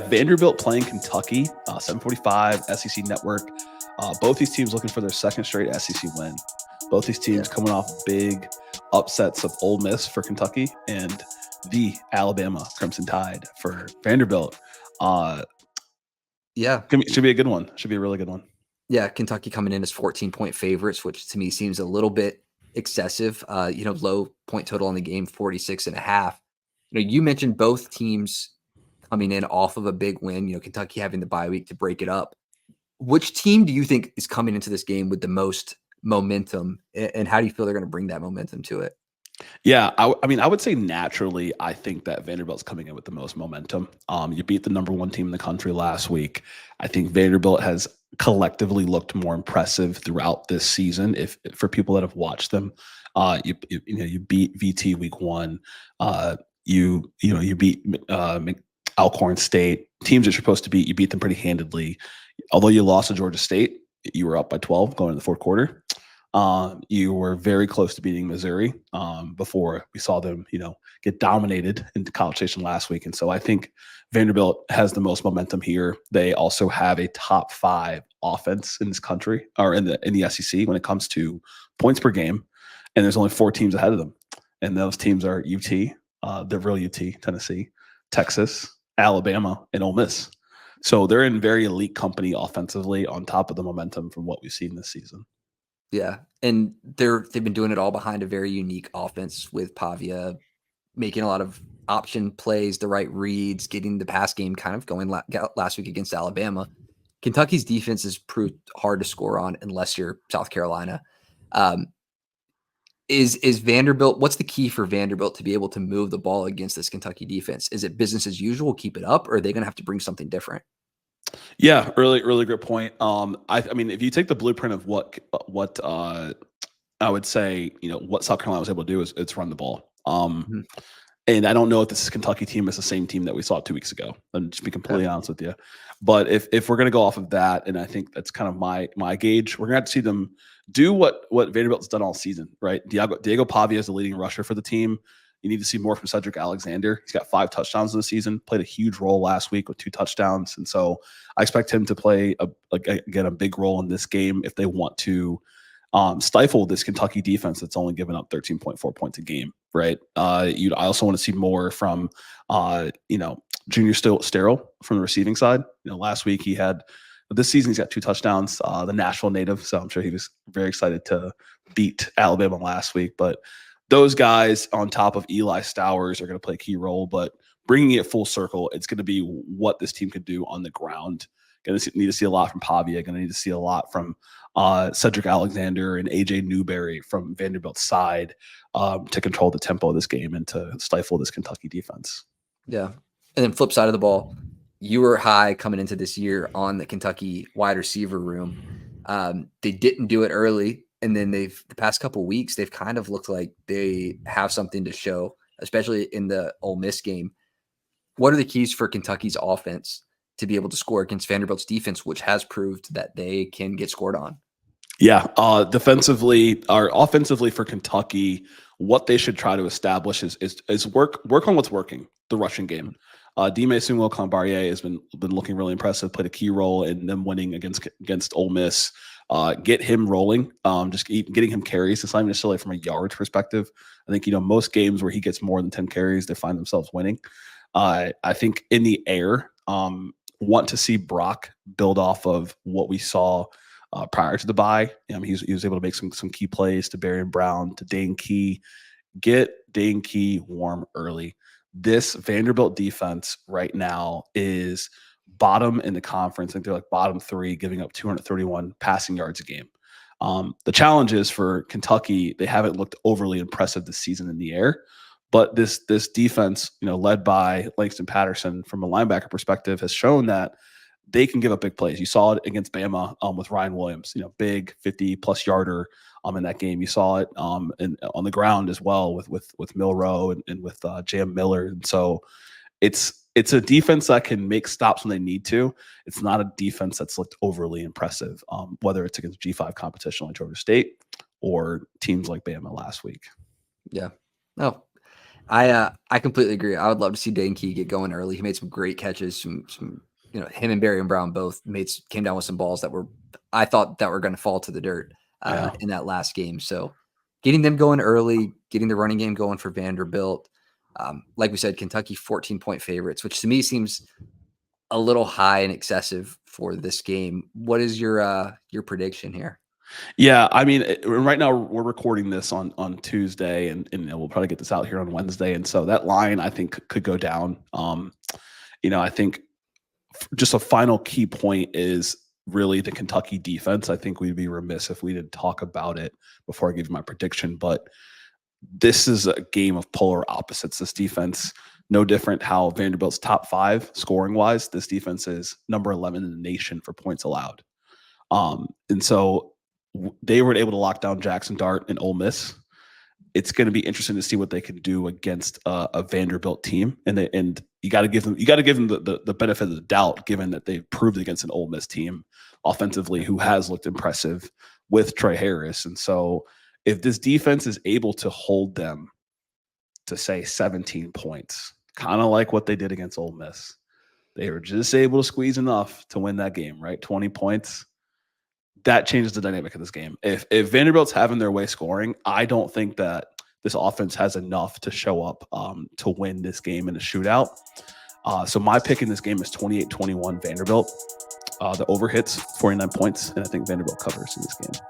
Vanderbilt playing Kentucky, 7:45 SEC Network. Both these teams looking for their second straight SEC win. Both these teams coming off big upsets of Ole Miss for Kentucky and the Alabama Crimson Tide for Vanderbilt. Should be a good one. Should be a really good one. Yeah, Kentucky coming in as 14-point favorites, which to me seems a little bit excessive. Low point total on the game, 46.5. You mentioned both teams coming in off of a big win, Kentucky having the bye week to break it up. Which team do you think is coming into this game with the most momentum, and how do you feel they're going to bring that momentum to it? Yeah, I would say naturally, I think that Vanderbilt's coming in with the most momentum. You beat the number one team in the country last week. I think Vanderbilt has collectively looked more impressive throughout this season. If for people that have watched them, you beat VT week one. You beat Alcorn State, teams that you're supposed to beat. You beat them pretty handedly. Although you lost to Georgia State, you were up by 12 going into the fourth quarter. You were very close to beating Missouri before we saw them, get dominated into College Station last week. And so I think Vanderbilt has the most momentum here. They also have a top 5 offense in this country, or in the SEC when it comes to points per game. And there's only 4 teams ahead of them. And those teams are UT, the real UT, Tennessee, Texas, Alabama, and Ole Miss. So they're in very elite company offensively on top of the momentum from what we've seen this season. Yeah, and they've been doing it all behind a very unique offense with Pavia making a lot of option plays, the right reads, getting the pass game kind of going last week against Alabama. Kentucky's defense has proved hard to score on unless you're South Carolina. Is Vanderbilt, what's the key for Vanderbilt to be able to move the ball against this Kentucky defense? Is it business as usual, keep it up, or are they going to have to bring something different? Yeah, really, really great point. I mean, if you take the blueprint of what I would say, what South Carolina was able to do is it's run the ball. And I don't know if this Kentucky team is the same team that we saw 2 weeks ago. And just be completely honest with you. But if we're going to go off of that, and I think that's kind of my gauge, we're going to have to see them do what Vanderbilt's done all season, right? Diego Pavia is the leading rusher for the team. You need to see more from Cedric Alexander. He's got 5 touchdowns in the season, played a huge role last week with 2 touchdowns. And so I expect him to play, a big role in this game if they want to stifle this Kentucky defense that's only given up 13.4 points a game, right? I also want to see more from, Junior Sterile from the receiving side. Last week this season he's got 2 touchdowns, the Nashville native. So I'm sure he was very excited to beat Alabama last week. But those guys on top of Eli Stowers are going to play a key role, but bringing it full circle, it's going to be what this team could do on the ground. Going to need to see a lot from Pavia. Going to need to see a lot from Cedric Alexander and AJ Newberry from Vanderbilt's side to control the tempo of this game and to stifle this Kentucky defense. Yeah. And then flip side of the ball, you were high coming into this year on the Kentucky wide receiver room. They didn't do it early. And then the past couple of weeks, they've kind of looked like they have something to show, especially in the Ole Miss game. What are the keys for Kentucky's offense to be able to score against Vanderbilt's defense, which has proved that they can get scored on? Yeah, defensively or offensively for Kentucky, what they should try to establish is work on what's working, the rushing game. Dime Sunwo-Kambarye has been looking really impressive, played a key role in them winning against Ole Miss. Get him rolling, just getting him carries. It's not even necessarily from a yardage perspective. I think, most games where he gets more than 10 carries, they find themselves winning. I think in the air, want to see Brock build off of what we saw prior to the bye. He was able to make some key plays to Barry Brown, to Dane Key. Get Dane Key warm early. This Vanderbilt defense right now is bottom in the conference. I think they're like bottom 3, giving up 231 passing yards a game. The challenge is for Kentucky, they haven't looked overly impressive this season in the air. But this defense, led by Langston Patterson from a linebacker perspective, has shown that they can give up big plays. You saw it against Bama with Ryan Williams, big 50-plus yarder in that game. You saw it on the ground as well with Milroe and with J.M. Miller. And so it's a defense that can make stops when they need to. It's not a defense that's looked overly impressive, whether it's against G5 competition like Georgia State or teams like Bama last week. Yeah. No. I completely agree. I would love to see Dane Key get going early. He made some great catches. Some him and Barry and Brown both came down with some balls that I thought that were going to fall to the dirt in that last game. So getting them going early, getting the running game going for Vanderbilt. Like we said, Kentucky 14-point favorites, which to me seems a little high and excessive for this game. What is your prediction here? Yeah, I mean, right now we're recording this on Tuesday, and we'll probably get this out here on Wednesday, and so that line I think could go down. I think just a final key point is really the Kentucky defense. I think we'd be remiss if we didn't talk about it before I give you my prediction, but this is a game of polar opposites. This defense, no different how Vanderbilt's top 5 scoring wise. This defense is number 11 in the nation for points allowed. And so they were able to lock down Jackson Dart and Ole Miss. It's going to be interesting to see what they can do against a Vanderbilt team, and you got to give them the benefit of the doubt, given that they've proved against an Ole Miss team offensively who has looked impressive with Trey Harris. And so, if this defense is able to hold them to say 17 points, kind of like what they did against Ole Miss, they were just able to squeeze enough to win that game, right? 20 points. That changes the dynamic of this game. If Vanderbilt's having their way scoring, I don't think that this offense has enough to show up to win this game in a shootout. So my pick in this game is 28-21 Vanderbilt. The over hits 49 points, and I think Vanderbilt covers in this game.